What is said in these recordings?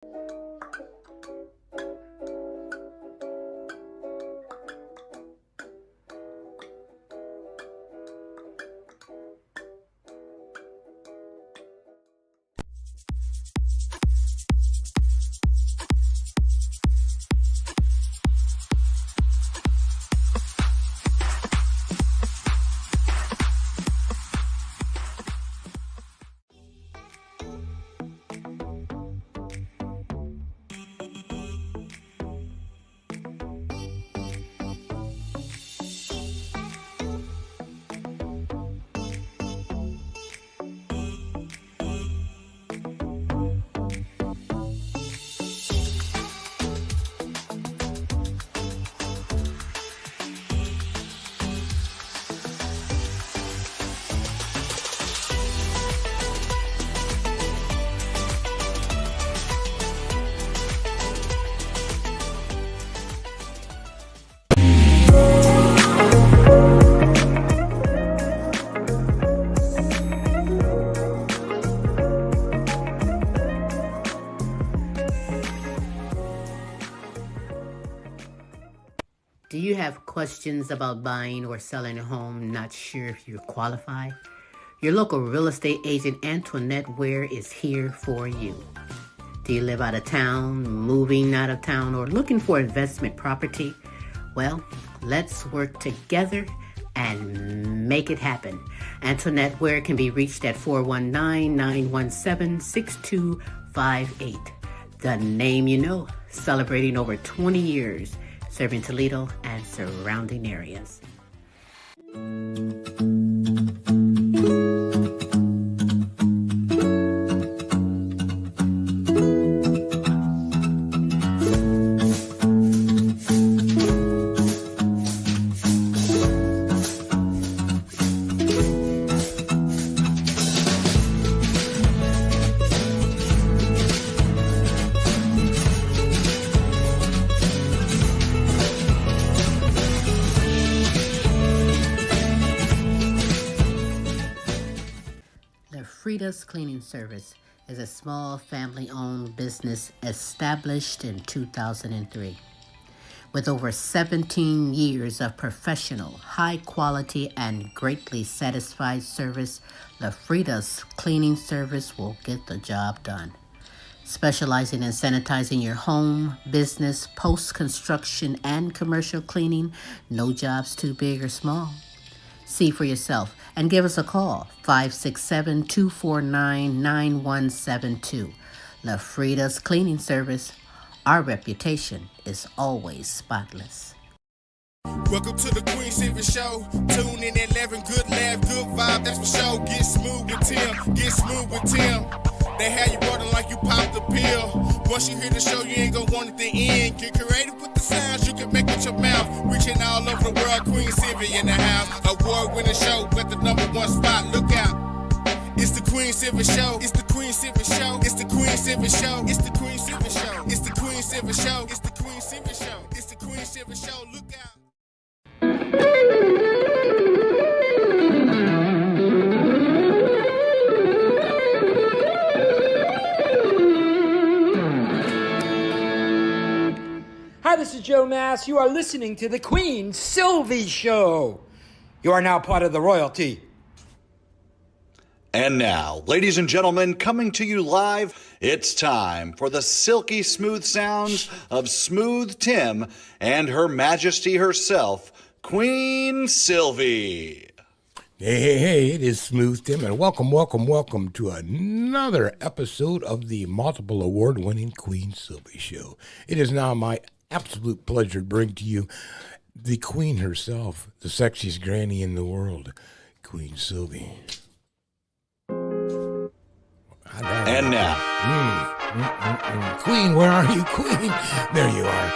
Do you have questions about buying or selling a home, not sure if you're qualified? Your local real estate agent Antoinette Ware is here for you. Do you live out of town, moving out of town, or looking for investment property? Well, let's work together and make it happen. Antoinette Ware can be reached at 419-917-6258. The name you know, celebrating over 20 years, serving Toledo and surrounding areas. Frida's Cleaning Service is a small family-owned business established in 2003. With over 17 years of professional, high-quality, and greatly satisfied service, the Frida's Cleaning Service will get the job done. Specializing in sanitizing your home, business, post-construction, and commercial cleaning, no job's too big or small. See for yourself and give us a call, 567-249-9172. La Frida's Cleaning Service. Our reputation is always spotless. Welcome to the Queen Silvy Show. Tune in at 11, good laugh, good vibe, that's for sure. Get smooth with Tim, get smooth with Tim. They have you rolling like you popped the pill. Once you hear the show, you ain't gonna want it to end. Get creative with the sounds you can make with your mouth. Reaching all over the world, Queen Silvy in the house. Award-winning show with the #1 spot, look out. It's the Queen Silvy Show. It's the Queen Silvy Show. It's the Queen Silvy Show. It's the Queen Silvy Show. It's the Queen Silvy Show. It's the Queen Silvy Show. It's the Queen Silvy Show. Look out. Hi, this is Joe Mass. You are listening to the Queen Silvy Show. You are now part of the royalty. And now, ladies and gentlemen, coming to you live, it's time for the silky smooth sounds of Smooth Tim and Her Majesty herself, Queen Silvy. Hey, it is Smooth Tim, and welcome to another episode of the multiple award-winning Queen Silvy Show. It is now my absolute pleasure to bring to you the Queen herself, the sexiest granny in the world, Queen Silvy. And now. Queen, where are you, Queen? There you are.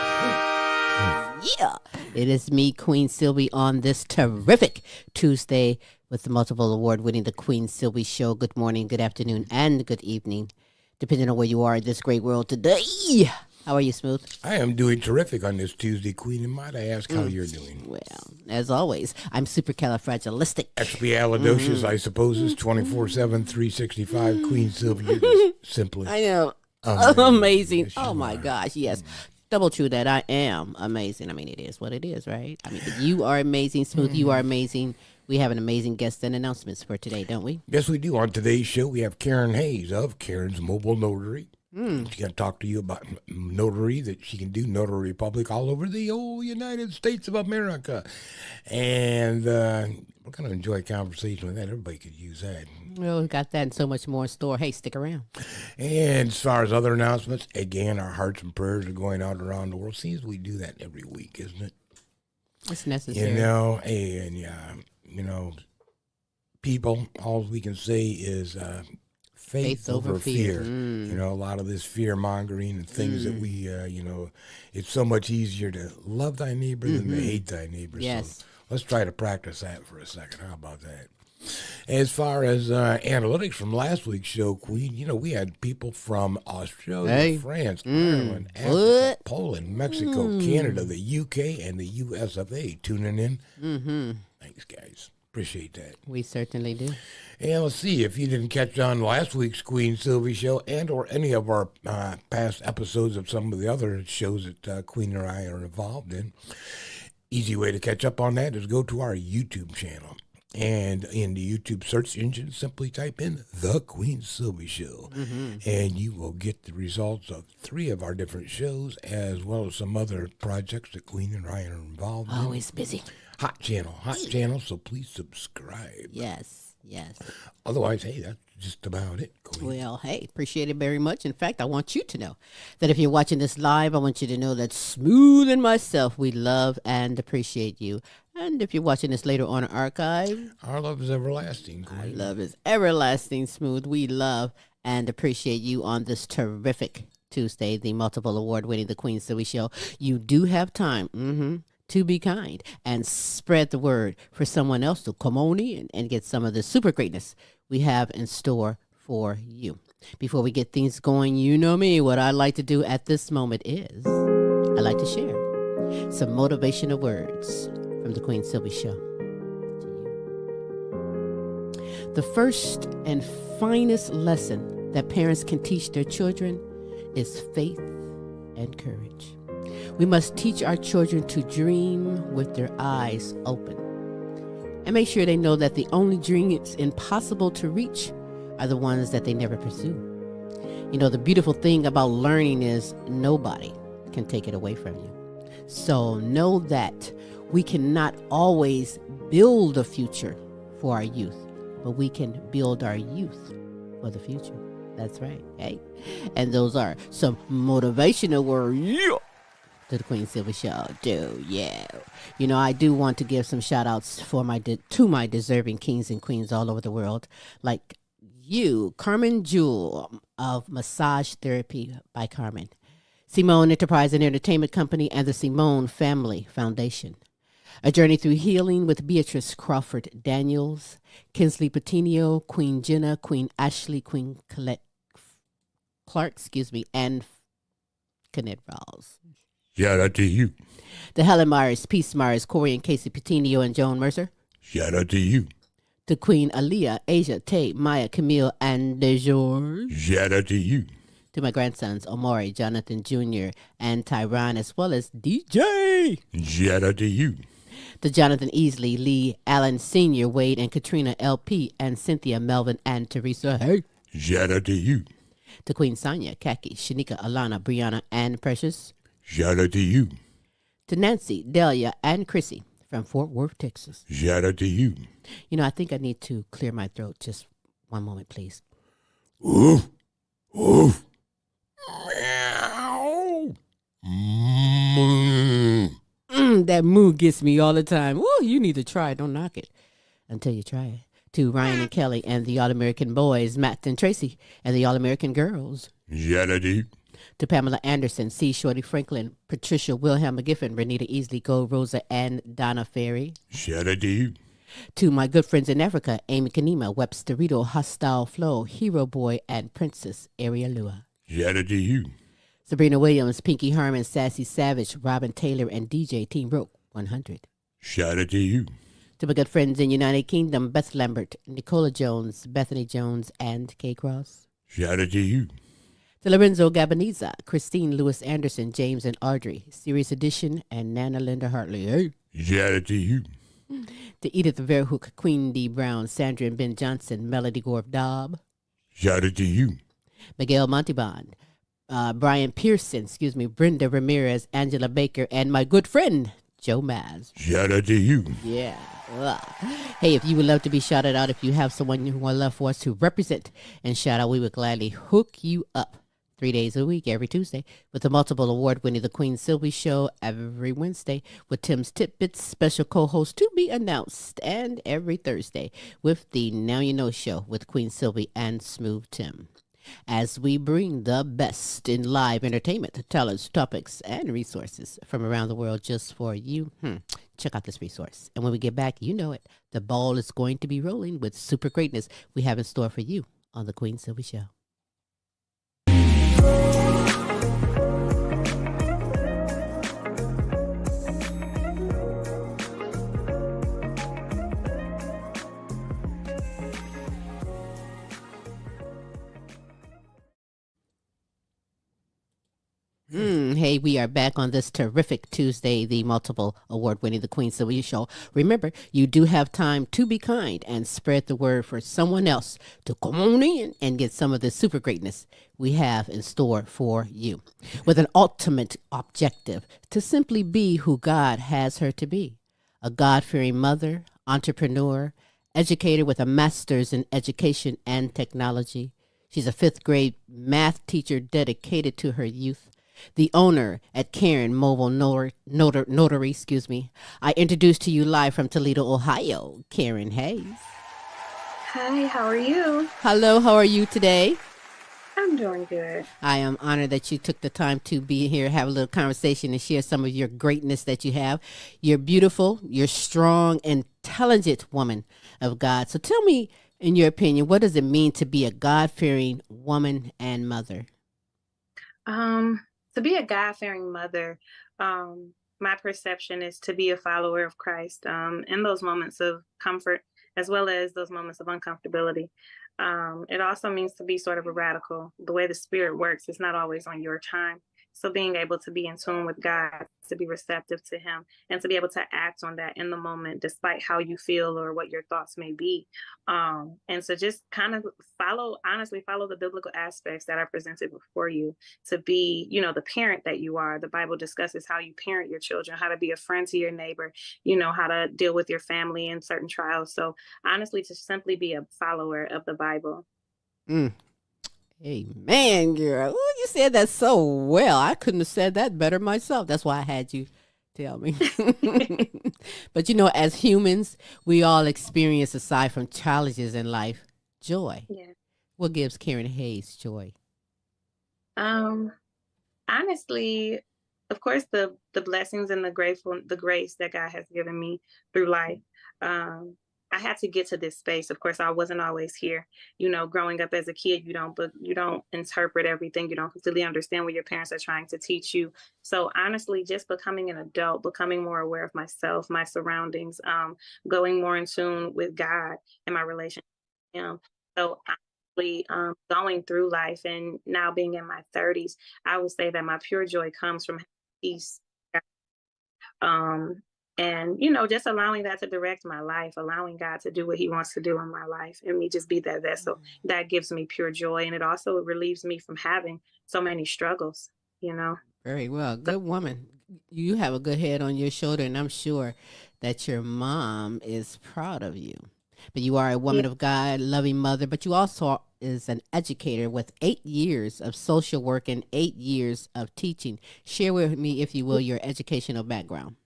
Yeah, it is me, Queen Silvy, on this terrific Tuesday with the multiple award-winning The Queen Silvy Show. Good morning, good afternoon, and good evening, depending on where you are in this great world today. How are you, Smooth? I am doing terrific on this Tuesday, Queen, and might I ask how you're doing? Well, as always, I'm supercalifragilistic. Expialidocious, I suppose, is 24/7, 365, Queen Silvy, simply. I know. Amazing. Yes, Oh you my are. gosh, yes. Double true that I am amazing. I mean, it is what it is, right? I mean, you are amazing, Smooth. You are amazing. We have an amazing guest and announcements for today, don't we? Yes, we do. On today's show, we have Karen Hayes of Karen's Mobile Notary. She's going to talk to you about notary, that she can do notary public all over the old United States of America. And we're going to enjoy a conversation with that. Everybody could use that. Well, we've got that and so much more in store. Hey, stick around. And as far as other announcements, again, our hearts and prayers are going out around the world. Seems we do that every week, isn't it? It's necessary. People, all we can say is faith over fear. A lot of this fear mongering and things that we, it's so much easier to love thy neighbor than to hate thy neighbor. Yes. So let's try to practice that for a second. How about that? As far as analytics from last week's show, Queen, we had people from Australia, France, Ireland, Africa, Poland, Mexico, Canada, the UK, and the US of A tuning in. Thanks, guys. Appreciate that. We certainly do. And let's see, if you didn't catch on last week's Queen Silvy show and or any of our past episodes of some of the other shows that Queen and I are involved in, easy way to catch up on that is go to our YouTube channel. And in the YouTube search engine, simply type in The Queen Silvy Show. And you will get the results of 3 of our different shows, as well as some other projects that Queen and I are involved in. Always busy. Hot channel, so please subscribe. Yes. Otherwise, hey, that's just about it, Queen. Well, hey, appreciate it very much. In fact, I want you to know that if you're watching this live, I want you to know that Smooth and myself, we love and appreciate you. And if you're watching this later on archive, Our love is everlasting, our Queen. love is everlasting, Smooth. We love and appreciate you on this terrific Tuesday, the multiple award-winning The Queen Silvy Show. You do have time to be kind and spread the word for someone else to come on in and get some of the super greatness we have in store for you. Before we get things going, you know me, what I like to do at this moment is I like to share some motivational words from the Queen Silvy Show to you. The first and finest lesson that parents can teach their children is faith and courage. We must teach our children to dream with their eyes open and make sure they know that the only dreams impossible to reach are the ones that they never pursue. The beautiful thing about learning is nobody can take it away from you. So know that we cannot always build a future for our youth, but we can build our youth for the future. That's right. Hey, and those are some motivational words. Yeah. To the Queen Silvy Show, I do want to give some shout outs for to my deserving kings and queens all over the world, like you, Carmen Jewel of Massage Therapy by Carmen, Simone Enterprise and Entertainment Company, and the Simone Family Foundation. A Journey Through Healing with Beatrice Crawford Daniels, Kinsley Patino, Queen Jenna, Queen Ashley, Queen Colette Clark, and Kenneth Rawls. Shout out to you. The Helen Myers, Peace Myers, Corey and Casey Patino, and Joan Mercer. Shout out to you. To Queen Aaliyah, Asia, Tate, Maya, Camille, and DeJourge. Shout out to you. To my grandsons, Omari, Jonathan Jr., and Tyron, as well as DJ. Shout out to you. To Jonathan Easley, Lee, Allen Sr., Wade, and Katrina, LP, and Cynthia, Melvin, and Teresa. Hey. Shout out to you. To Queen Sonia, Kaki, Shanika, Alana, Brianna, and Precious. Shout out to you. To Nancy, Delia, and Chrissy from Fort Worth, Texas. Shout out to you. I think I need to clear my throat. Just one moment, please. Oof. Oof. Meow. That moo gets me all the time. Woo, you need to try it. Don't knock it until you try it. To Ryan and Kelly and the All-American Boys, Matt and Tracy, and the All-American Girls. Shout out to you. To Pamela Anderson, C. Shorty Franklin, Patricia Wilhelm McGiffin, Renita Easley, Gold Rosa, and Donna Ferry. Shout out to you. To my good friends in Africa, Amy Kanima, Webster Rito, Hostile Flow, Hero Boy, and Princess Arielua. Shout out to you. Sabrina Williams, Pinky Harmon, Sassy Savage, Robin Taylor, and DJ Team Roke 100. Shout out to you. To my good friends in United Kingdom, Beth Lambert, Nicola Jones, Bethany Jones, and Kay Cross. Shout out to you. To Lorenzo Gabaniza, Christine Lewis Anderson, James and Audrey, Serious Edition, and Nana Linda Hartley. Hey. Shout out to you. To Edith Verhoek, Queen D. Brown, Sandra and Ben Johnson, Melody Gorb Dobb. Shout out to you. Miguel Montebon, Brian Pearson, Brenda Ramirez, Angela Baker, and my good friend, Joe Maz. Shout out to you. Yeah. Ugh. Hey, if you would love to be shouted out, if you have someone you would love for us to represent and shout out, we would gladly hook you up 3 days a week, every Tuesday, with the multiple award-winning The Queen Silvy Show every Wednesday with Tim's Tidbits, special co-host to be announced, and every Thursday with the Now You Know Show with Queen Silvy and Smooth Tim. As we bring the best in live entertainment, talents, topics, and resources from around the world just for you, check out this resource. And when we get back, you know it, the ball is going to be rolling with super greatness we have in store for you on The Queen Silvy Show. Hey, we are back on this terrific Tuesday, the multiple award-winning The Queen Silvy Show. Remember, you do have time to be kind and spread the word for someone else to come on in and get some of the super greatness we have in store for you. With an ultimate objective to simply be who God has her to be. A God-fearing mother, entrepreneur, educator with a master's in education and technology. She's a 5th grade math teacher dedicated to her youth. The owner at Karen Mobile Notary, I introduce to you live from Toledo, Ohio, Karen Hayes. Hi, how are you? Hello, how are you today? I'm doing good. I am honored that you took the time to be here, have a little conversation, and share some of your greatness that you have. You're beautiful, you're strong, intelligent woman of God. So tell me, in your opinion, what does it mean to be a God-fearing woman and mother? To be a God-fearing mother, my perception is to be a follower of Christ in those moments of comfort as well as those moments of uncomfortability. It also means to be sort of a radical. The way the Spirit works, it's not always on your time. So being able to be in tune with God, to be receptive to Him, and to be able to act on that in the moment, despite how you feel or what your thoughts may be. And so just kind of follow the biblical aspects that are presented before you to be, the parent that you are. The Bible discusses how you parent your children, how to be a friend to your neighbor, how to deal with your family in certain trials. So honestly, to simply be a follower of the Bible. Amen, girl. Ooh, you said that so well. I couldn't have said that better myself. That's why I had you tell me. But as humans, we all experience, aside from challenges in life, joy. Yeah. What gives Karen Hayes joy? Honestly, of course, the blessings and the grace that God has given me through life. I had to get to this space. Of course, I wasn't always here. Growing up as a kid, you don't interpret everything. You don't completely understand what your parents are trying to teach you. So honestly, just becoming an adult, becoming more aware of myself, my surroundings, going more in tune with God and my relationship with Him. So honestly, going through life and now being in my 30s, I would say that my pure joy comes from peace. And, just allowing that to direct my life, allowing God to do what He wants to do in my life and me just be that vessel, that gives me pure joy. And it also relieves me from having so many struggles, Very well. Good woman. You have a good head on your shoulder, and I'm sure that your mom is proud of you. But you are a woman of God, loving mother, but you also is an educator with 8 years of social work and 8 years of teaching. Share with me, if you will, your educational background.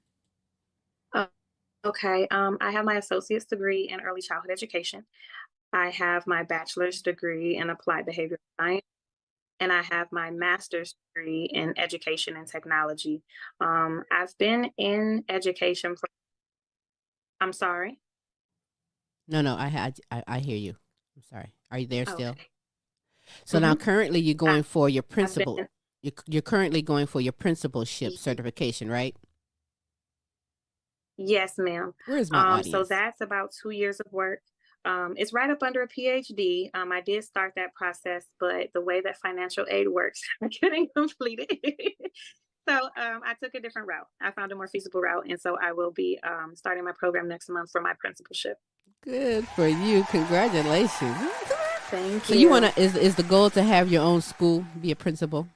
Okay. I have my associate's degree in early childhood education. I have my bachelor's degree in applied behavioral science, and I have my master's degree in education and technology. I've been in education for, I'm sorry. No, I hear you. I'm sorry. Are you there still? Okay. So now currently you're going for your I've principal. been- You're currently going for your principalship certification, right? Yes, ma'am. Where is my audience? So that's about 2 years of work. It's right up under a PhD. I did start that process, but the way that financial aid works, I couldn't complete it. So I took a different route. I found a more feasible route, and so I will be starting my program next month for my principalship. Good for you. Congratulations. Thank So you. you want to, is the goal to have your own school, be a principal?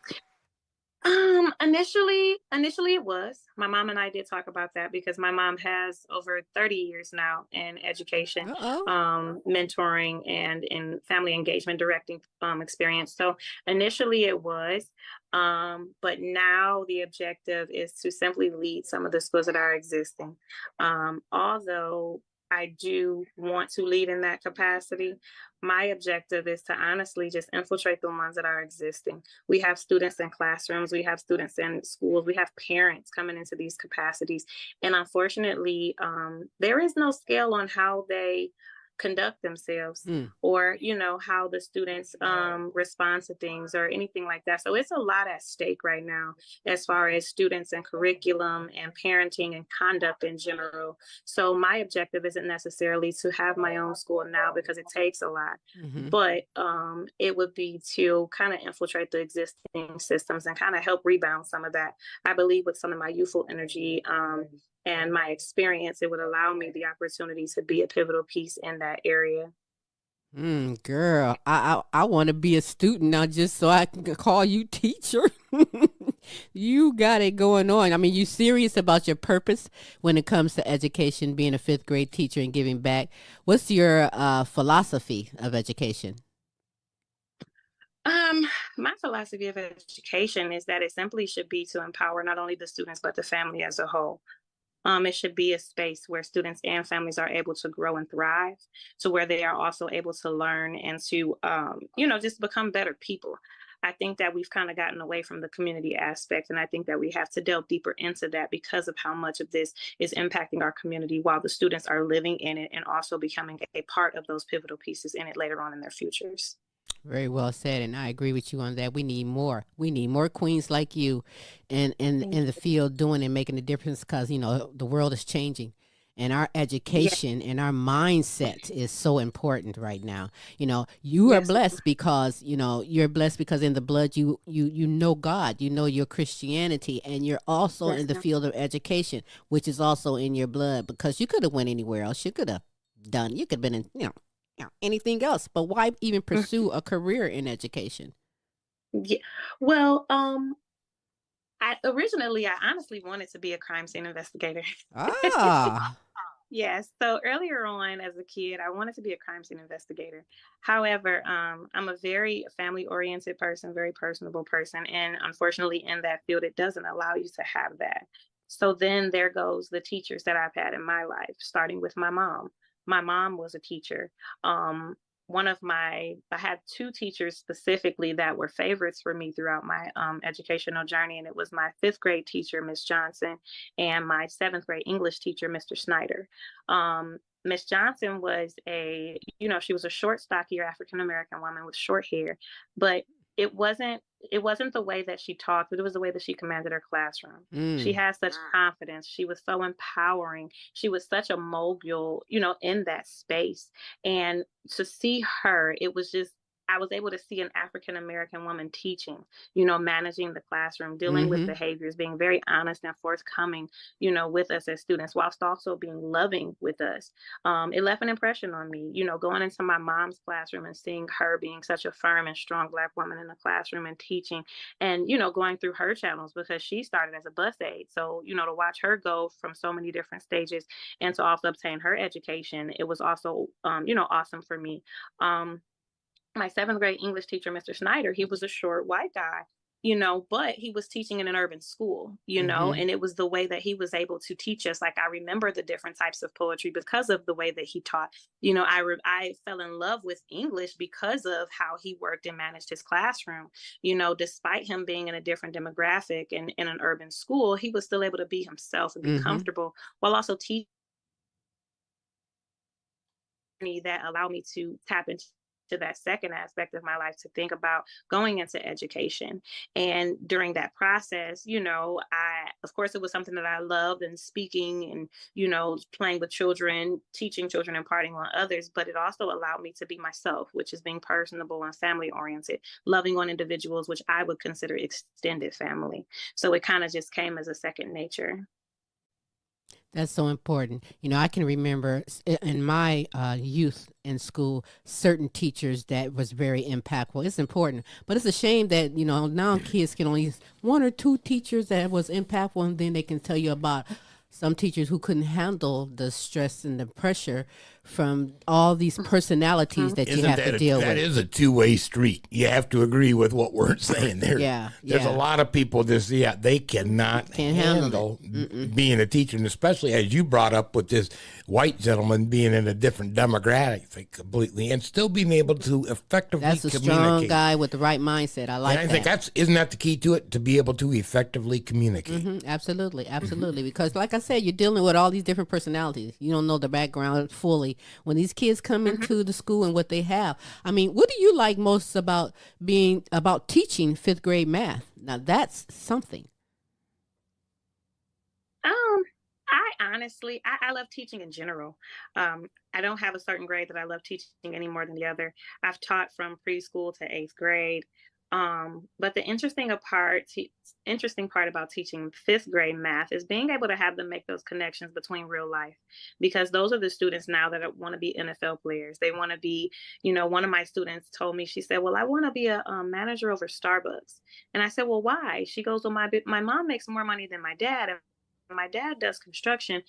Initially it was. My mom and I did talk about that because my mom has over 30 years now in education, Uh-oh. mentoring and in family engagement directing experience. So initially it was, but now the objective is to simply lead some of the schools that are existing. Although I do want to lead in that capacity, my objective is to honestly just infiltrate the ones that are existing. We have students in classrooms, we have students in schools, we have parents coming into these capacities. And unfortunately, there is no scale on how they conduct themselves or how the students respond to things or anything like that. So it's a lot at stake right now as far as students and curriculum and parenting and conduct in general. So my objective isn't necessarily to have my own school now because it takes a lot, but it would be to kind of infiltrate the existing systems and kind of help rebound some of that. I believe with some of my youthful energy and my experience, it would allow me the opportunity to be a pivotal piece in that area. Girl, I want to be a student now just so I can call you teacher. You got it going on. I mean, you serious about your purpose when it comes to education, being a fifth grade teacher and giving back. What's your philosophy of education? My philosophy of education is that it simply should be to empower not only the students, but the family as a whole. It should be a space where students and families are able to grow and thrive, to where they are also able to learn and to, just become better people. I think that we've kind of gotten away from the community aspect, and I think that we have to delve deeper into that because of how much of this is impacting our community while the students are living in it and also becoming a part of those pivotal pieces in it later on in their futures. Very well said, and I agree with you on that. We need more. We need more queens like you in the field doing and making a difference because, the world is changing. And our education and our mindset is so important right now. You are blessed because, you're blessed because in the blood you know God, you know your Christianity, and you're also in the field of education, which is also in your blood because you could have went anywhere else. You could have you could have been in, anything else, but why even pursue a career in education? Yeah. Well, I honestly wanted to be a crime scene investigator. Ah. Yes. So earlier on as a kid, I wanted to be a crime scene investigator. However, I'm a very family oriented person, very personable person. And unfortunately, in that field, it doesn't allow you to have that. So then there goes the teachers that I've had in my life, starting with my mom. My mom was a teacher. Um, I had two teachers specifically that were favorites for me throughout my educational journey, and it was my fifth grade teacher, Miss Johnson, and my seventh grade English teacher, Mr. Snyder. Miss Johnson was she was a short, stockier African American woman with short hair, but it wasn't it wasn't the way that she talked, but it was the way that she commanded her classroom. She had such confidence. She was so empowering. She was such a mogul, in that space. And to see her, it was just I was able to see an African American woman teaching, managing the classroom, dealing with Mm-hmm. behaviors, being very honest and forthcoming, with us as students, whilst also being loving with us. It left an impression on me, going into my mom's classroom and seeing her being such a firm and strong Black woman in the classroom and teaching and, going through her channels because she started as a bus aide. So, to watch her go from so many different stages and to also obtain her education, it was also, awesome for me. Um, my seventh grade English teacher, Mr. Snyder, he was a short white guy, but he was teaching in an urban school, Mm-hmm. and it was the way that he was able to teach us. Like I remember the different types of poetry because of the way that he taught. I fell in love with English because of how he worked and managed his classroom. Despite him being in a different demographic and in an urban school, he was still able to be himself and be Mm-hmm. comfortable while also teaching me that allowed me to tap into that second aspect of my life to think about going into education. And during that process, that, of course, it was something that I loved, and speaking and, playing with children, teaching children, imparting on others. But it also allowed me to be myself, which is being personable and family oriented, loving on individuals, which I would consider extended family. So it kind of just came as a second nature. That's so important. I can remember in my youth in school, certain teachers that was very impactful. It's important, but it's a shame that, now kids can only use one or two teachers that was impactful, and then they can tell you about some teachers who couldn't handle the stress and the pressure from all these personalities that you have to deal with. That is a two-way street. You have to agree with what we're saying there. There's a lot of people they can't handle being a teacher, and especially as you brought up with this white gentleman being in a different demographic completely and still being able to effectively communicate. That's a strong guy with the right mindset. I like that. I think isn't that the key to it, to be able to effectively communicate? Absolutely. Because like I said, you're dealing with all these different personalities. You don't know the background fully. When these kids come into the school and what they have, what do you like most about teaching fifth grade math? Now that's something. I honestly, I love teaching in general. I don't have a certain grade that I love teaching any more than the other. I've taught from preschool to 8th grade. But the interesting part about teaching 5th grade math is being able to have them make those connections between real life, because those are the students now that want to be NFL players. They want to be, one of my students told me, she said, well, I want to be a manager over Starbucks. And I said, well, why? She goes, well, my mom makes more money than my dad, and my dad does construction.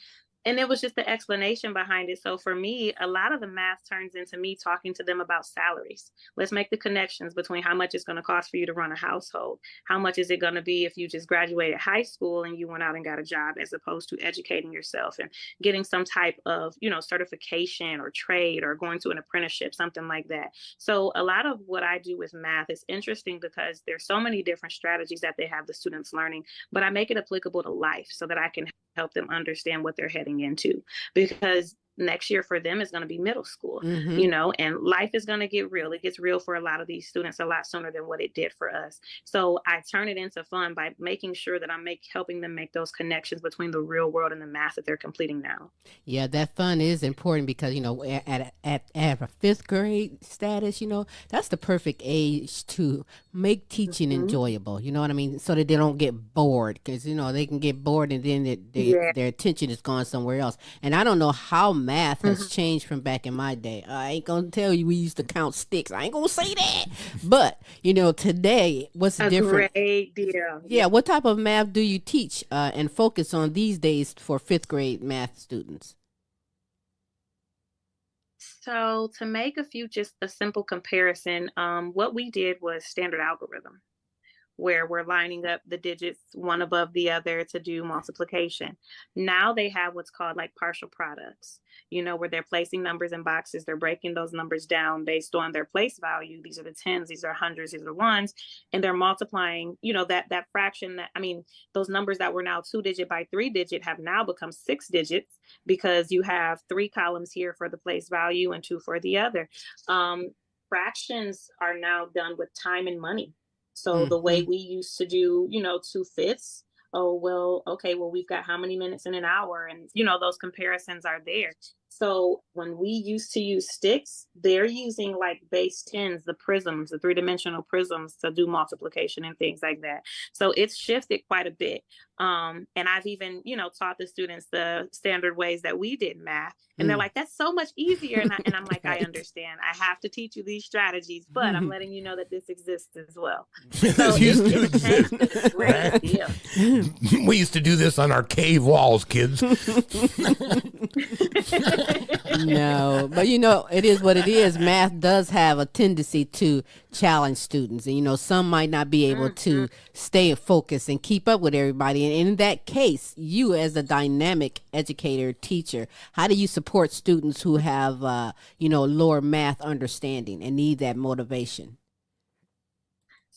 And it was just the explanation behind it. So for me, a lot of the math turns into me talking to them about salaries. Let's make the connections between how much it's going to cost for you to run a household. How much is it going to be if you just graduated high school and you went out and got a job, as opposed to educating yourself and getting some type of, certification or trade or going to an apprenticeship, something like that. So a lot of what I do with math is interesting because there's so many different strategies that they have the students learning, but I make it applicable to life so that I can help them understand what they're heading into, because next year for them is going to be middle school, and life is going to get real. It gets real for a lot of these students a lot sooner than what it did for us. So I turn it into fun by making sure that I'm helping them make those connections between the real world and the math that they're completing now. Yeah, that fun is important because, at a 5th grade status, that's the perfect age to make teaching enjoyable. You know what I mean? So that they don't get bored, because, they can get bored and then their attention is gone somewhere else. And I don't know how math has changed from back in my day. I ain't gonna tell you we used to count sticks. I ain't gonna say that. But today, what's different? Great deal. Yeah, what type of math do you teach and focus on these days for 5th grade math students? So to make just a simple comparison, what we did was standard algorithm, where we're lining up the digits one above the other to do multiplication. Now they have what's called like partial products, where they're placing numbers in boxes. They're breaking those numbers down based on their place value. These are the tens, these are hundreds, these are the ones, and they're multiplying, that fraction those numbers that were now 2-digit by 3-digit have now become 6 digits, because you have 3 columns here for the place value and 2 for the other. Fractions are now done with time and money. So the way we used to do, 2/5, we've got how many minutes in an hour? And, those comparisons are there. So when we used to use sticks, they're using like base 10s, the prisms, the 3-dimensional prisms to do multiplication and things like that. So it's shifted quite a bit. And I've even, taught the students the standard ways that we did math. And they're like, that's so much eeasier. And I'm like, I understand. I have to teach you these strategies, but I'm letting you know that this exists as well. So exist. Great deal. We used to do this on our cave walls, kids. No, but it is what it is. Math does have a tendency to challenge students, and some might not be able to stay focused and keep up with everybody. And in that case, you as a dynamic educator, teacher, how do you support students who have lower math understanding and need that motivation?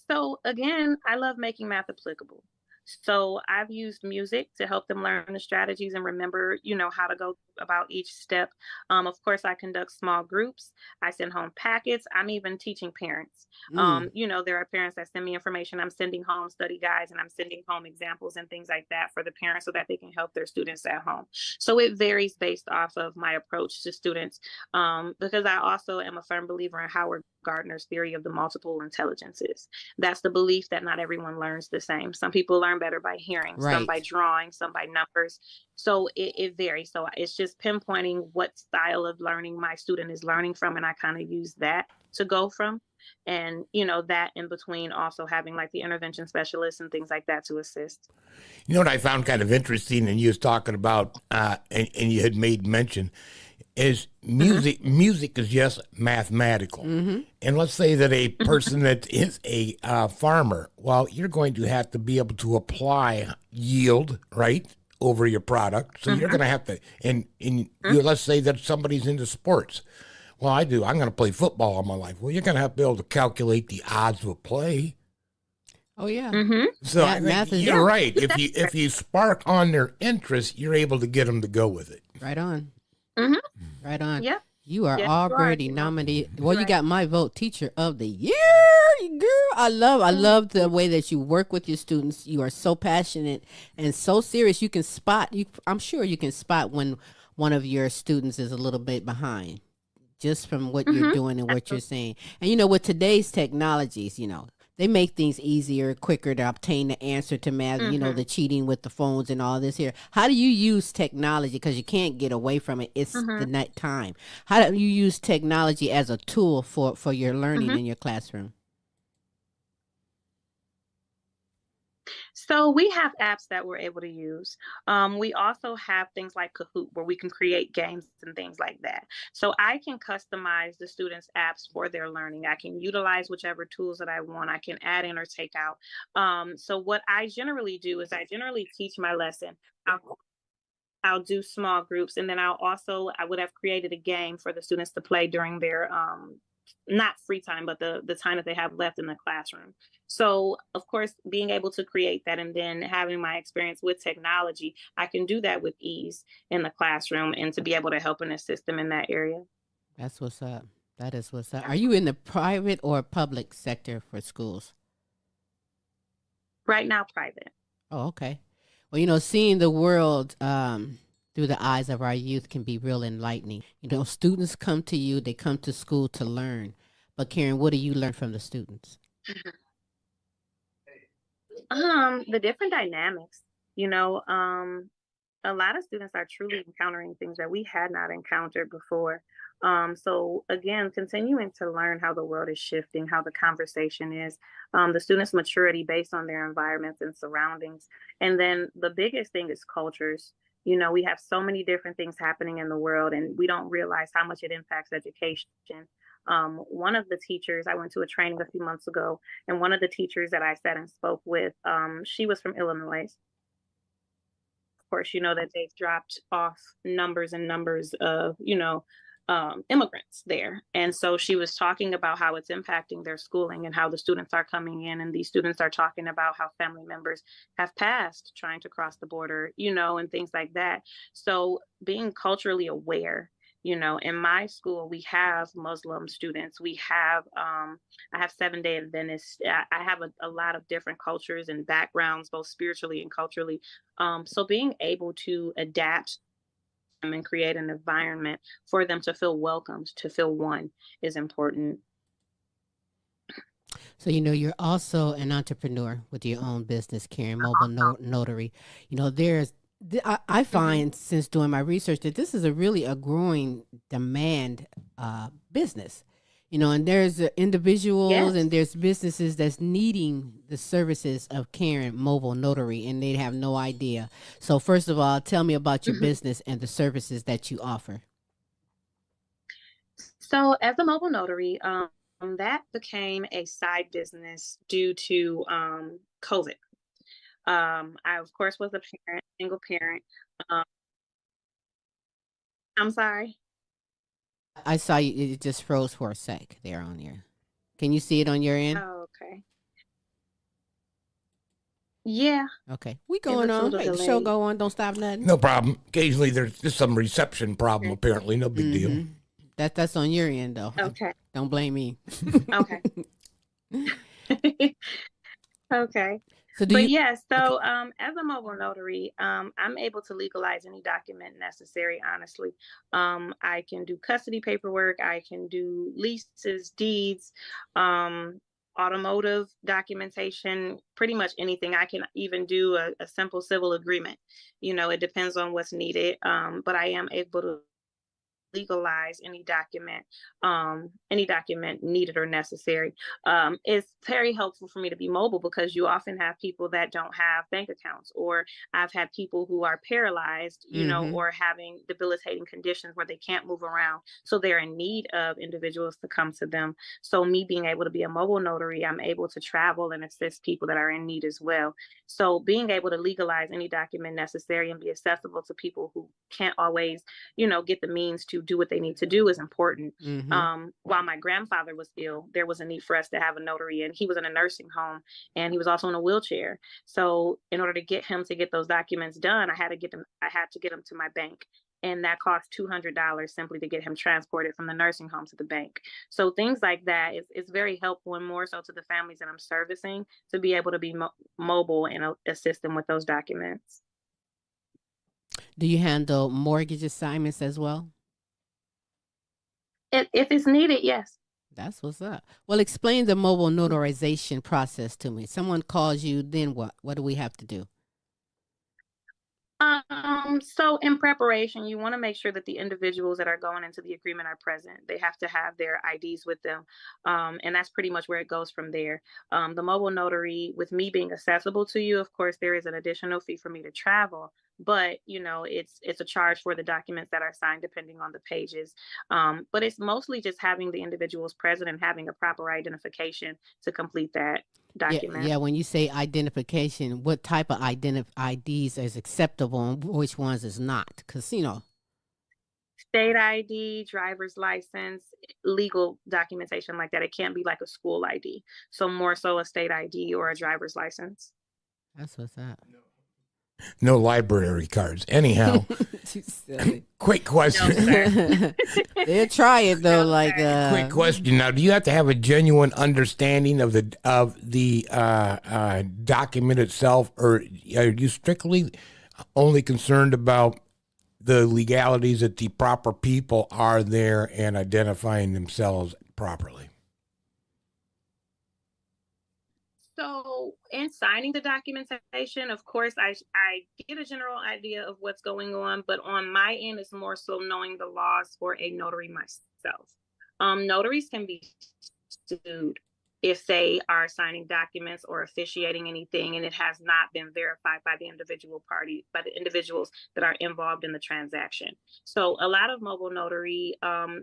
So again, I love making math applicable. So I've used music to help them learn the strategies and remember, how to go about each step. Of course, I conduct small groups. I send home packets. I'm even teaching parents. Mm. There are parents that send me information. I'm sending home study guides and I'm sending home examples and things like that for the parents so that they can help their students at home. So it varies based off of my approach to students, because I also am a firm believer in Howard Gardner's theory of the multiple intelligences. That's the belief that not everyone learns the same. Some people learn better by hearing, some by Right. drawing, some by numbers. So it varies. So it's just pinpointing what style of learning my student is learning from. And I kind of use that to go from. And, that in between also having like the intervention specialists and things like that to assist. You know what I found kind of interesting, and you was talking about, and you had made mention, is Hmm. music. Music is just mathematical. Mm-hmm. And let's say that a person that is a farmer, well, you're going to have to be able to apply yield, right, over your product. So you're Hmm. going to have to, and let's say that somebody's into sports. Well, I do. I'm going to play football all my life. Well, you're going to have to be able to calculate the odds of a play. Oh yeah. Hmm. So I think Math is you're right. If you spark on their interest, you're able to get them to go with it. right on. Hmm. Right on. Yep. You are Yes, you are. already nominated. Well, you Right. got my vote, Teacher of the Year, girl. I love the way that you work with your students. You are so passionate and so serious. You can spot. I'm sure you can spot when one of your students is a little bit behind, just from what you're Hmm. doing and what you're saying. And with today's technologies, they make things easier, quicker to obtain the answer to math, Hmm. the cheating with the phones and all this here. How do you use technology? Because you can't get away from it. It's the Hmm. night time. How do you use technology as a tool for your learning Hmm. in your classroom? So we have apps that we're able to use. We also have things like Kahoot where we can create games and things like that. So I can customize the students' apps for their learning. I can utilize whichever tools that I want. I can add in or take out. So what I generally do is I generally teach my lesson. I'll, I'll do small groups, and then I would have created a game for the students to play during their not free time, but the time that they have left in the classroom. So of course, being able to create that and then having my experience with technology, I can do that with ease in the classroom and to be able to help and assist them in that area. That's what's up. That is what's up. Are you in the private or public sector for schools? Right now, private. Oh, okay. Well, seeing the world through the eyes of our youth can be real enlightening. Students come to you, they come to school to learn. But Karen, what do you learn from the students? The different dynamics, you know, a lot of students are truly encountering things that we had not encountered before. So again, continuing to learn how the world is shifting, how the conversation is, the students' maturity based on their environments and surroundings. And then the biggest thing is cultures. We have so many different things happening in the world, and we don't realize how much it impacts education. One of the teachers, I went to a training a few months ago, and one of the teachers that I sat and spoke with, she was from Illinois. Of course, you know that they've dropped off numbers and numbers of, immigrants there. And so she was talking about how it's impacting their schooling and how the students are coming in. And these students are talking about how family members have passed trying to cross the border, and things like that. So being culturally aware. In my school, we have Muslim students. I have 7 Day Adventists. I have a lot of different cultures and backgrounds, both spiritually and culturally. So being able to adapt and create an environment for them to feel welcomed, to feel one is important. So, you're also an entrepreneur with your own business, Karen Mobile Notary. I Hmm. find since doing my research that this is a growing demand business. And there's individuals Yes. and there's businesses that's needing the services of Karen Mobile Notary, and they have no idea. So, first of all, tell me about your Hmm. business and the services that you offer. So, as a mobile notary, that became a side business due to COVID. I, of course, was a parent, single parent. Um, I'm sorry. I saw you, it just froze for a sec there on your. Can you see it on your end? Oh, okay. Yeah, Okay, we it going looks a on. little Hey, the show delayed. go on. Don't stop nothing. No problem. Occasionally there's just some reception problem, Okay. apparently. No big deal. That's on your end though. Okay. Don't blame me. Okay. Okay. So do But you? yes, Okay. so as a mobile notary, I'm able to legalize any document necessary, honestly. I can do custody paperwork, I can do leases, deeds, um, automotive documentation, pretty much anything. I can even do a simple civil agreement. It depends on what's needed. But I am able to legalize any document needed or necessary. It's very helpful for me to be mobile because you often have people that don't have bank accounts, or I've had people who are paralyzed, Mm-hmm. or having debilitating conditions where they can't move around, so they're in need of individuals to come to them. So me being able to be a mobile notary, I'm able to travel and assist people that are in need as well. So being able to legalize any document necessary and be accessible to people who can't always get the means to do what they need to do is important. Mm-hmm. While my grandfather was ill, there was a need for us to have a notary, and he was in a nursing home, and he was also in a wheelchair. So in order to get him to get those documents done, I had to get him to my bank. And that cost $200 simply to get him transported from the nursing home to the bank. So things like that is very helpful, and more so to the families that I'm servicing, to be able to be mobile and assist them with those documents. Do you handle mortgage assignments as well? If it's needed, yes. That's what's up. Well, explain the mobile notarization process to me. Someone calls you, then what? What do we have to do? So in preparation, you want to make sure that the individuals that are going into the agreement are present. They have to have their IDs with them. And that's pretty much where it goes from there. The mobile notary, with me being accessible to you, of course, there is an additional fee for me to travel, but it's a charge for the documents that are signed depending on the pages. But it's mostly just having the individuals present and having a proper identification to complete that document. Yeah. When you say identification, what type of IDs is acceptable and which ones is not? Because State ID, driver's license, legal documentation like that. It can't be like a school ID. So more so a state ID or a driver's license. that's what's up. No library cards. Anyhow, quick question. They'll try it though. Quick question. Now, do you have to have a genuine understanding of the document itself, or are you strictly only concerned about the legalities that the proper people are there and identifying themselves properly? So in signing the documentation, of course, I get a general idea of what's going on, but on my end, it's more so knowing the laws for a notary myself. Notaries can be sued if they are signing documents or officiating anything and it has not been verified by the individuals that are involved in the transaction. So a lot of mobile notary,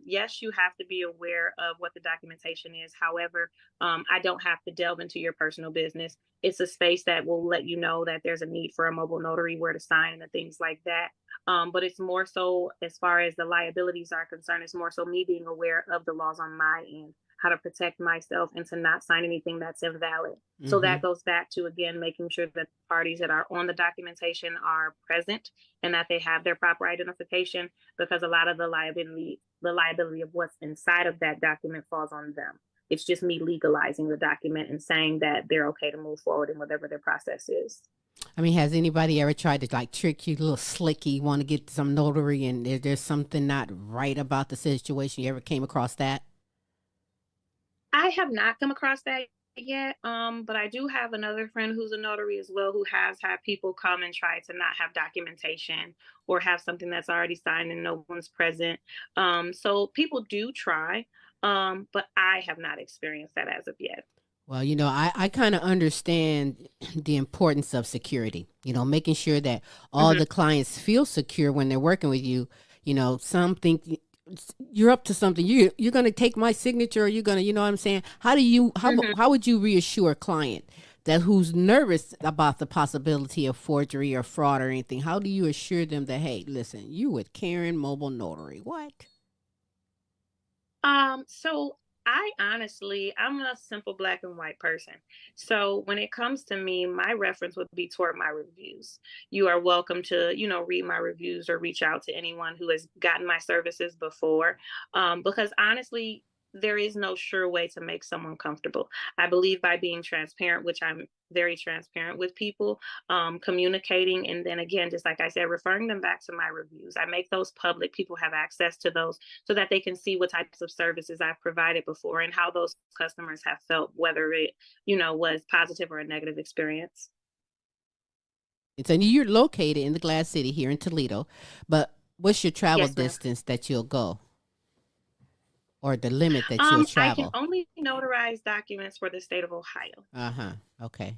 yes, you have to be aware of what the documentation is. However, I don't have to delve into your personal business. It's a space that will let you know that there's a need for a mobile notary, where to sign and things like that. But it's more so, as far as the liabilities are concerned, it's more so me being aware of the laws on my end, how to protect myself and to not sign anything that's invalid. Mm-hmm. So that goes back to, again, making sure that the parties that are on the documentation are present and that they have their proper identification, because a lot of the liability of what's inside of that document falls on them. It's just me legalizing the document and saying that they're okay to move forward in whatever their process is. I mean, has anybody ever tried to trick you, little slicky, want to get some notary, and there's something not right about the situation? You ever came across that? I have not come across that yet, but I do have another friend who's a notary as well, who has had people come and try to not have documentation or have something that's already signed and no one's present. So people do try, but I have not experienced that as of yet. Well, I kind of understand the importance of security, making sure that all the clients feel secure when they're working with you. Some think you're up to something. You're going to take my signature, or you're going to, you know what I'm saying? How would you reassure a client that who's nervous about the possibility of forgery or fraud or anything? How do you assure them that, hey, listen, you with Karen Mobile Notary? What? So I'm a simple black and white person. So when it comes to me, my reference would be toward my reviews. You are welcome to, read my reviews or reach out to anyone who has gotten my services before. Because honestly, there is no sure way to make someone comfortable. I believe by being transparent, which I'm very transparent with people, communicating, and then again, just like I said, referring them back to my reviews. I make those public. People have access to those so that they can see what types of services I've provided before and how those customers have felt, whether it, was positive or a negative experience. So you're located in the Glass City here in Toledo, but what's your travel Yes, ma'am. distance that you'll go, or the limit that you'll I can travel? only notarize documents for the state of Ohio. Uh-huh. Okay.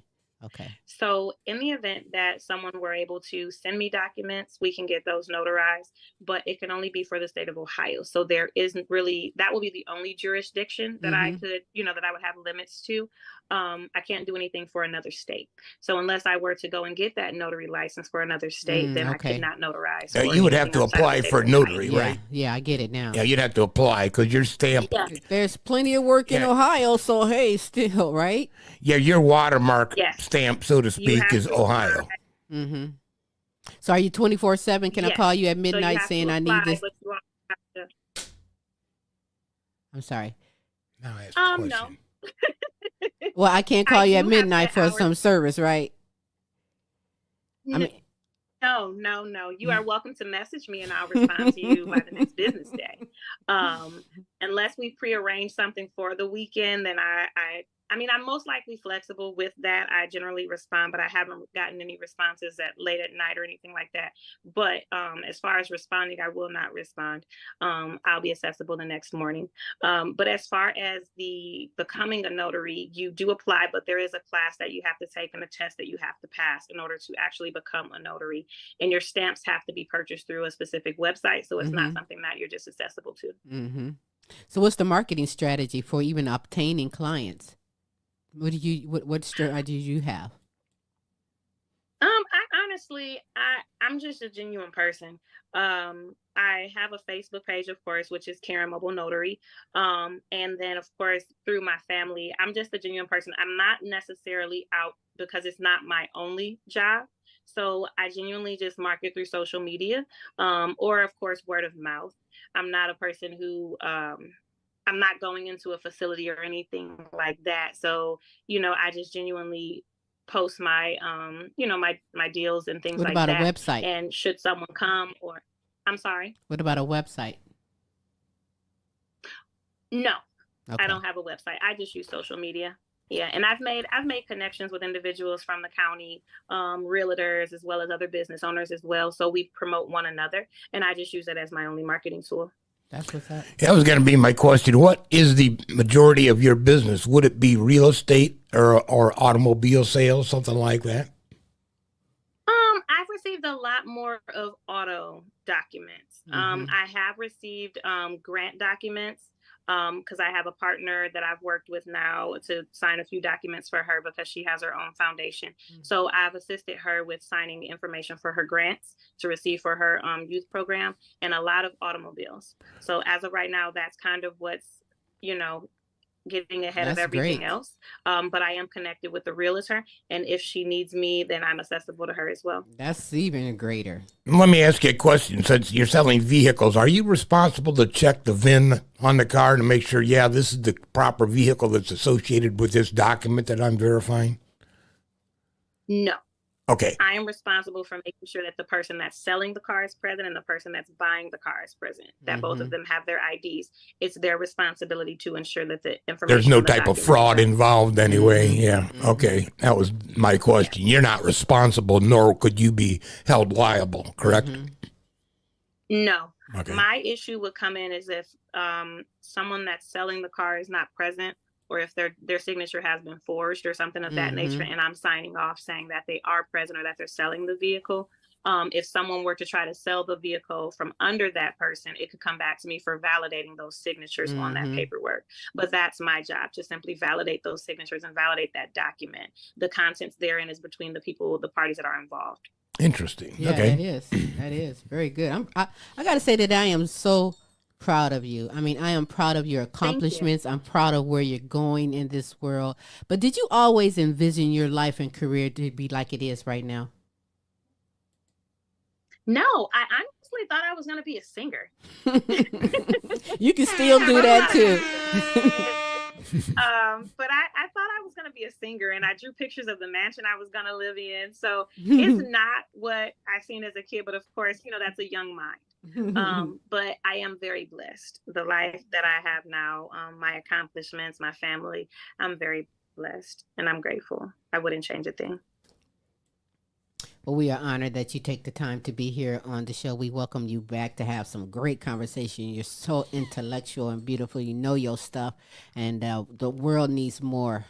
So in the event that someone were able to send me documents, we can get those notarized, but it can only be for the state of Ohio. So there isn't really, that will be the only jurisdiction that I could, that I would have limits to. I can't do anything for another state. So unless I were to go and get that notary license for another state, then I could not notarize. You would have to apply for notary, Yeah, right? yeah, I get it now. Yeah, you'd have to apply because your stamp. Yeah. There's plenty of work in Ohio, so hey, still, right? Yeah, your watermark Yes. stamp, so to speak, have is to Ohio. Mm-hmm. So are you 24/7? Can I Yes. call you at So you midnight have saying to I apply, need this? but you also have to- I'm sorry. Now ask a question. No. Well, I can't call I you at do have midnight the for hours. some service, right? I mean, No. You are welcome to message me and I'll respond to you by the next business day. Unless we prearrange something for the weekend, then I'm most likely flexible with that. I generally respond, but I haven't gotten any responses at late at night or anything like that. But as far as responding, I will not respond. I'll be accessible the next morning. But as far as the becoming a notary, you do apply, but there is a class that you have to take and a test that you have to pass in order to actually become a notary. And your stamps have to be purchased through a specific website. So it's not something that you're just accessible to. mm-hmm. So what's the marketing strategy for even obtaining clients? What strategy do you have? I'm just a genuine person. I have a Facebook page, of course, which is Karen Mobile Notary. And then, of course, through my family, I'm just a genuine person. I'm not necessarily out because it's not my only job. So I genuinely just market through social media, or, of course, word of mouth. I'm not a person who I'm not going into a facility or anything like that. So, I just genuinely post my, my deals and things What like about that. a website? And should someone come I'm sorry. What about a website? No, Okay. I don't have a website. I just use social media. Yeah. And I've made connections with individuals from the county, realtors, as well as other business owners as well. So we promote one another and I just use it as my only marketing tool. That's what's up. That was going to be my question. What is the majority of your business? Would it be real estate or automobile sales, something like that? I've received a lot more of auto documents. I have received grant documents because I have a partner that I've worked with now to sign a few documents for her because she has her own foundation. So I've assisted her with signing information for her grants to receive for her youth program and a lot of automobiles. So as of right now, that's kind of what's, getting ahead of everything else. But I am connected with the realtor. And if she needs me, then I'm accessible to her as well. That's even greater. Let me ask you a question. Since you're selling vehicles, are you responsible to check the VIN on the car to make sure, this is the proper vehicle that's associated with this document that I'm verifying? No. Okay. I am responsible for making sure that the person that's selling the car is present and the person that's buying the car is present, that both of them have their IDs. It's their responsibility to ensure that the information. There's no type of fraud involved anyway. Yeah. Okay. That was my question. You're not responsible, nor could you be held liable, correct? No. Okay. My issue would come in is if someone that's selling the car is not present, or if their signature has been forged or something of that nature, and I'm signing off saying that they are present or that they're selling the vehicle. If someone were to try to sell the vehicle from under that person, it could come back to me for validating those signatures on that paperwork. But that's my job, to simply validate those signatures and validate that document. The contents therein is between the parties that are involved. Interesting. Yeah, okay. that is very good. I got to say that I am so proud of you. I mean, I am proud of your accomplishments. I'm proud of where you're going in this world. But did you always envision your life and career to be like it is right now? No, I honestly thought I was going to be a singer. You can still do that too. But I thought I was going to be a singer, and I drew pictures of the mansion I was going to live in. So it's not what I seen as a kid, but of course, that's a young mind. But I am very blessed. The life that I have now, my accomplishments, my family, I'm very blessed, and I'm grateful. I wouldn't change a thing. Well, we are honored that you take the time to be here on the show. We welcome you back to have some great conversation. You're so intellectual and beautiful. You know your stuff, and the world needs more.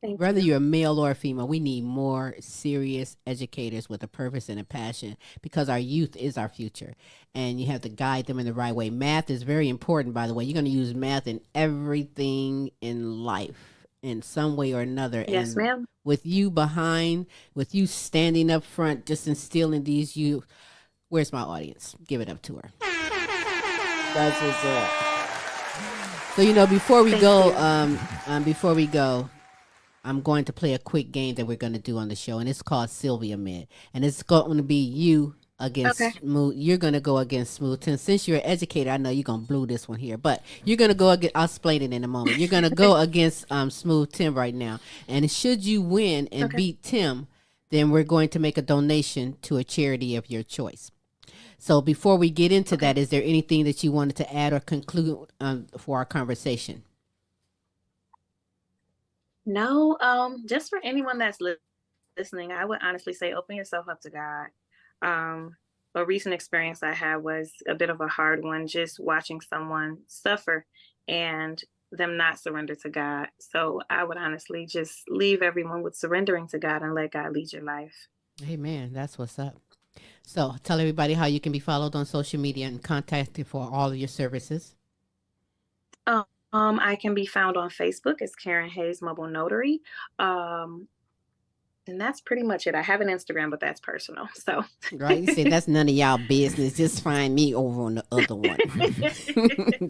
Whether you're a male or a female, we need more serious educators with a purpose and a passion, because our youth is our future, and you have to guide them in the right way. Math is very important, by the way. You're going to use math in everything in life in some way or another. Yes, and ma'am. With you standing up front, just instilling these youth. Where's my audience? Give it up to her. That's what's up. So, before we go, I'm going to play a quick game that we're going to do on the show, and it's called Silvy Amid. And it's going to be you against Smooth. You're going to go against Smooth. And since you're an educator, I know you're going to blow this one here, but you're going to go against, I'll explain it in a moment. You're going to go against Smooth Tim right now. And should you win and beat Tim, then we're going to make a donation to a charity of your choice. So before we get into that, is there anything that you wanted to add or conclude for our conversation? No, just for anyone that's listening, I would honestly say open yourself up to God. A recent experience I had was a bit of a hard one, just watching someone suffer and them not surrender to God. So I would honestly just leave everyone with surrendering to God and let God lead your life. Amen. That's what's up. So tell everybody how you can be followed on social media and contacted for all of your services. I can be found on Facebook as Karen Mobile Notary. And that's pretty much it. I have an Instagram, but that's personal. So right, you say that's none of y'all business. Just find me over on the other one.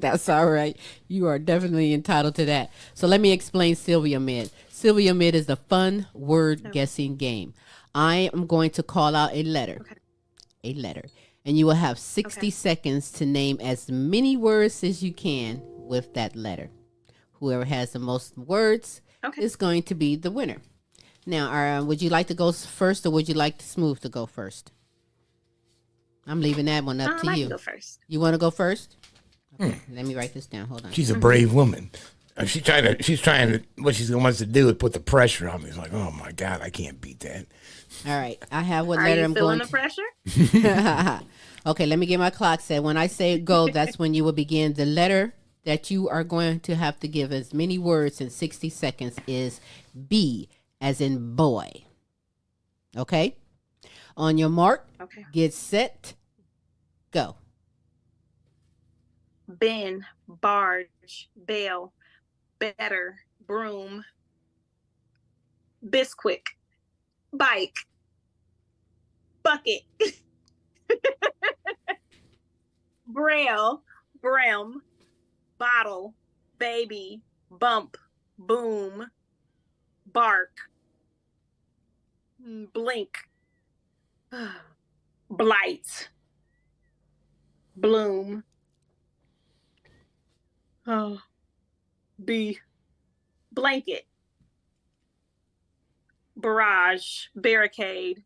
That's all right. You are definitely entitled to that. So let me explain Silvy Amid. Silvy Amid is a fun word guessing game. I am going to call out a letter. And you will have 60 seconds to name as many words as you can with that letter. Whoever has the most words is going to be the winner. Now, would you like to go first, or would you like Smooth to go first? I'm leaving that one up to you. I can go first. You want to go first? Okay, let me write this down. Hold on. She's a brave woman. She's trying to, what she wants to do is put the pressure on me. It's like, oh my God, I can't beat that. All right. I have what Are letter you I'm feeling going the pressure? Okay, let me get my clock set. When I say go, that's when you will begin. The letter that you are going to have to give as many words in 60 seconds is B, as in boy. Okay? On your mark, get set, go. Ben, barge, bail, better, broom, Bisquick, bike, bucket, braille, brim, bottle, baby, bump, boom, bark, blink, blight, bloom, blanket, barrage, barricade,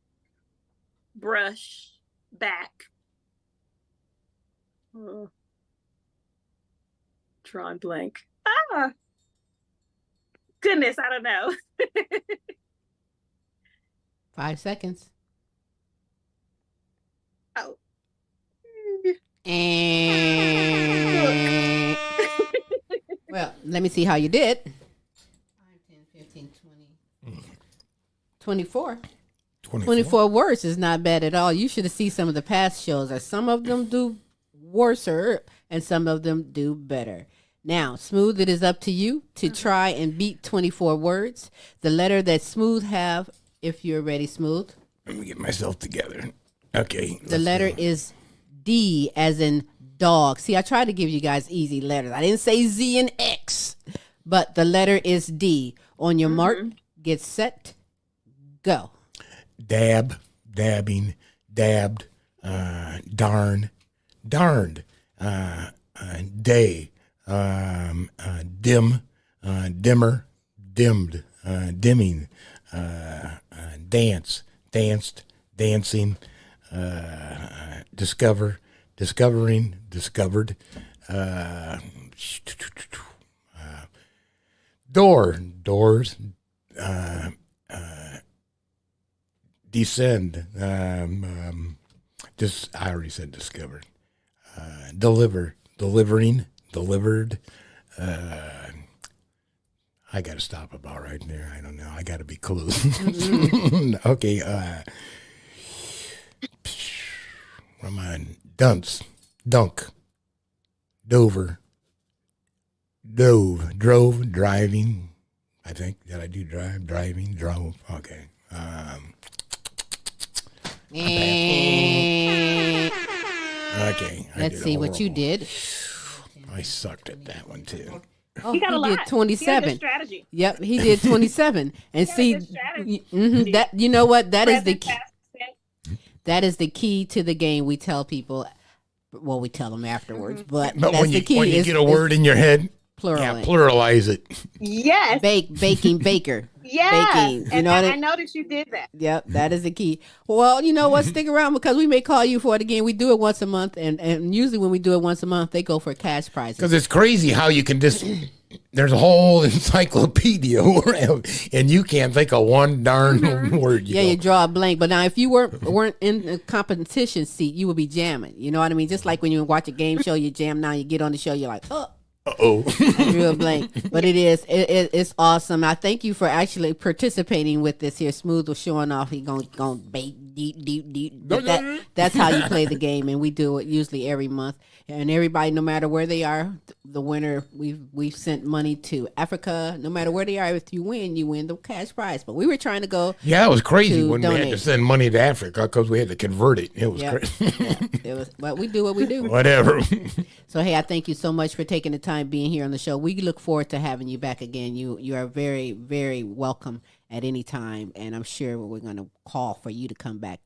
brush, back, drawing blank. Goodness, I don't know. 5 seconds. Oh. And well, let me see how you did. 5, 10, 15, 20. 24. 24 words is not bad at all. You should have seen some of the past shows. Some of them do worser and some of them do better. Now, Smooth, it is up to you to try and beat 24 words. The letter that Smooth have, if you're ready, Smooth. Let me get myself together. Okay. The letter is D, as in dog. See, I tried to give you guys easy letters. I didn't say Z and X, but the letter is D. On your mark, get set, go. Dab, dabbing, dabbed, darn, darned, day, dim, dimmer, dimmed, dimming, dance, danced, dancing, discover, discovering, discovered, door, doors, descend, just I already said discovered, deliver, delivering, delivered. I got to stop about right there. I don't know. I got to be close. Okay. Come on. Dunce, dunk, Dover, dove, drove, driving. I think, did I do drive, driving, drove? Okay. Okay. Let's see what you did. I sucked at that one too. Oh, He got a lot. did 27. He had a strategy. Yep, he did 27. And see, that you know what? That is the key. That is the key to the game. We tell people, well, we tell them afterwards, but that's when the key. When you get a word in your head, plural. yeah, pluralize it. Yes. Baking, baker. Yes. Baking. You know and what I noticed you did that. Yep, that is the key. Well, you know what? Stick around because we may call you for it again. We do it once a month, and usually when we do it once a month, they go for cash prizes. Because it's crazy how you can just, there's a whole encyclopedia around, and you can't think of one darn word. You draw a blank. But now, if you weren't in the competition seat, you would be jamming. You know what I mean? Just like when you watch a game show, you jam. Now you get on the show, you're like, oh. Uh-oh. I drew a blank. But it's awesome. I thank you for actually participating with this here. Smooth was showing off. He gonna bake deep. But that's how you play the game, and we do it usually every month. And everybody, no matter where they are, the winner, we've sent money to Africa. No matter where they are, if you win the cash prize. But we were trying to go. Yeah, it was crazy when donate. we had to send money to Africa because we had to convert it. It was crazy. It was, but we do what we do. Whatever. So hey, I thank you so much for taking the time being here on the show. We look forward to having you back again. You are very, very welcome at any time, and I'm sure we're going to call for you to come back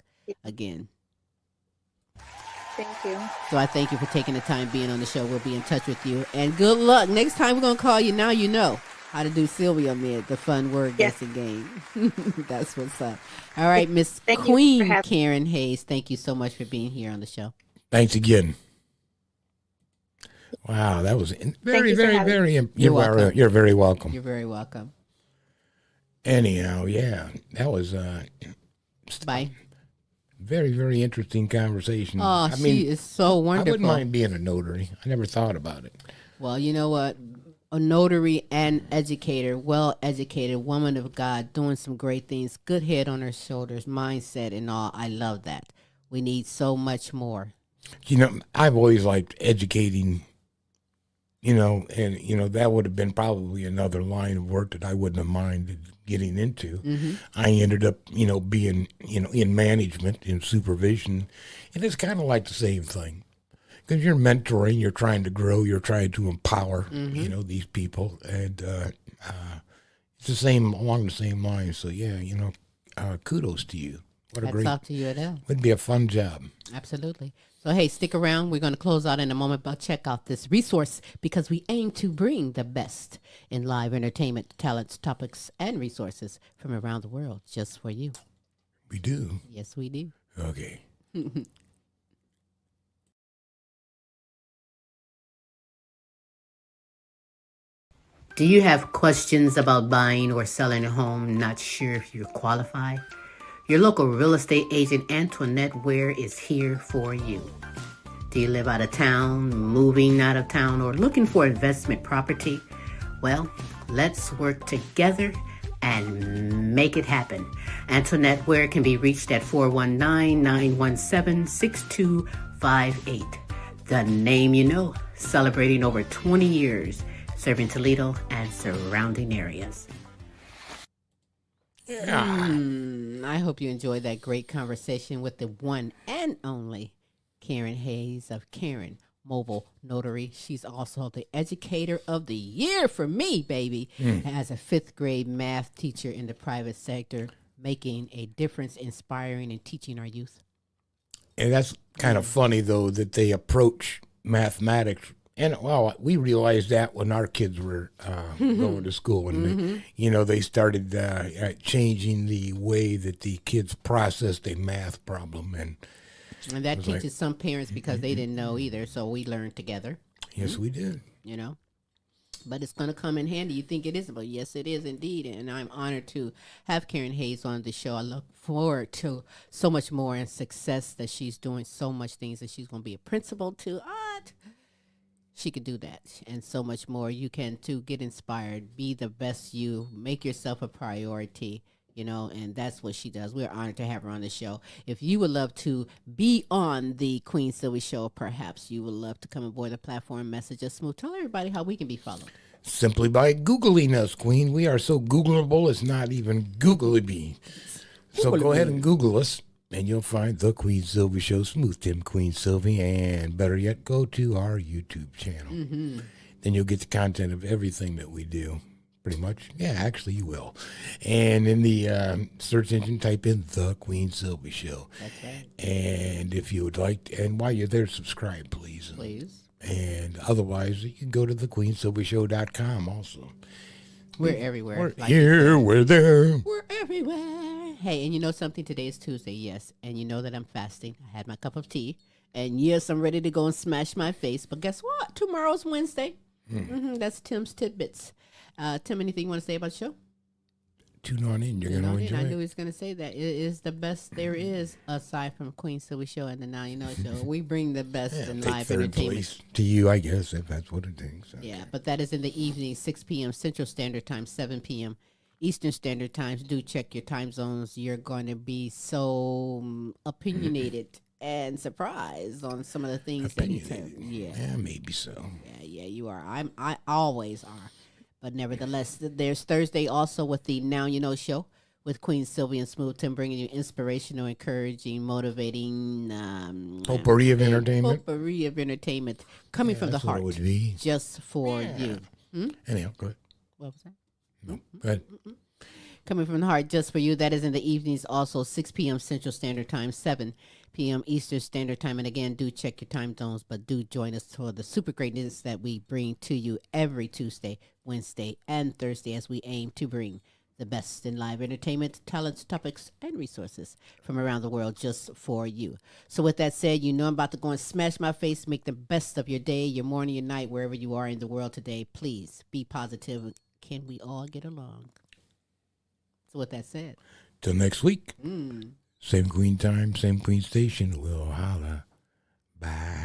again. Thank you. So I thank you for taking the time being on the show. We'll be in touch with you, and good luck next time. We're going to call you. Now you know how to do Silvy on there, the fun word guessing game. That's what's up. All right, Miss Queen Karen Hayes, thank you so much for being here on the show. Thanks again. Wow, that was very, very. You're welcome. You're very welcome. You're very welcome. Anyhow, yeah, that was Bye. Very, very interesting conversation. Oh, she is so wonderful. I wouldn't mind being a notary. I never thought about it. Well, you know what? A notary and educator, well-educated woman of God, doing some great things. Good head on her shoulders, mindset and all. I love that. We need so much more. You know, I've always liked educating, and, that would have been probably another line of work that I wouldn't have minded getting into. Mm-hmm. I ended up, being, in management, in supervision, and it's kind of like the same thing. Because you're mentoring, you're trying to grow, you're trying to empower, these people, and it's the same, along the same lines. So, yeah, kudos to you. What a Hats great, off to you, Adele. Would be a fun job. Absolutely. So, hey, stick around. We're going to close out in a moment, but check out this resource because we aim to bring the best in live entertainment, talents, topics, and resources from around the world just for you. We do? Yes, we do. Okay. Do you have questions about buying or selling a home, not sure if you're qualified? Your local real estate agent, Antoinette Ware, is here for you. Do you live out of town, moving out of town, or looking for investment property? Well, let's work together and make it happen. Antoinette Ware can be reached at 419-917-6258. The name you know, celebrating over 20 years, serving Toledo and surrounding areas. I hope you enjoyed that great conversation with the one and only Karen Hayes of Karen Mobile Notary. She's also the Educator of the Year for me, baby, as a 5th grade math teacher in the private sector, making a difference, inspiring, and teaching our youth. And that's kind of funny, though, that they approach mathematics. And, well, we realized that when our kids were going to school. And, they started changing the way that the kids processed a math problem. And that teaches some parents because they didn't know either. So we learned together. Yes, we did. But it's going to come in handy. You think it is, but yes, it is indeed. And I'm honored to have Karen Hayes on the show. I look forward to so much more and success that she's doing, so much things that she's going to be a principal to. She could do that and so much more. You can, too, get inspired, be the best you, make yourself a priority. And that's what she does. We're honored to have her on the show. If you would love to be on the Queen Silvy Show, perhaps you would love to come aboard the platform, message us smooth. Tell everybody how we can be followed. Simply by Googling us, Queen. We are so Googleable, it's not even Googly. So go ahead and Google us, and you'll find the Queen Silvy Show, Smooth Tim, Queen Silvy, and better yet, go to our YouTube channel. Then you'll get the content of everything that we do. Pretty much. Yeah, actually you will. And in the search engine, type in The Queen Silvy Show. That's right. And if you would like, and while you're there, subscribe, please. Please. And otherwise, you can go to thequeensilvyshow.com also. We're everywhere. We're here, we're there. We're everywhere. Hey, and you know something? Today is Tuesday, yes. And you know that I'm fasting. I had my cup of tea. And yes, I'm ready to go and smash my face. But guess what? Tomorrow's Wednesday. That's Tim's Tidbits. Tim, anything you want to say about the show? Tune on in. You're going to enjoy I knew it. he was going to say that. It is the best there is, aside from Queen Silvy Show and the Now You Know Show. We bring the best in Take live third entertainment. place to you, I guess, if that's what it takes. Okay. Yeah, but that is in the evening, 6 p.m. Central Standard Time, 7 p.m. Eastern Standard Times. Do check your time zones. You're going to be so opinionated and surprised on some of the things that he said. Yeah, maybe so. Yeah, you are. I always are. But nevertheless, there's Thursday also with the Now You Know Show with Queen Silvy and Smooth Tim, bringing you inspirational, encouraging, motivating, Potpourri of entertainment. Potpourri of entertainment coming from the that's what heart, it would be. just for you. Anyhow, go ahead. What was that? No, go ahead. Coming from the heart, just for you. That is in the evenings, also 6 p.m. Central Standard Time, 7 p.m. Eastern Standard Time. And again, do check your time zones, but do join us for the super greatness that we bring to you every Tuesday, Wednesday, and Thursday, as we aim to bring the best in live entertainment, talents, topics, and resources from around the world just for you. So with that said, you know I'm about to go and smash my face, make the best of your day, your morning, your night, wherever you are in the world today. Please be positive. Can we all get along? So with that said, Till next week. Same Queen time, same Queen station. We'll holla. Bye.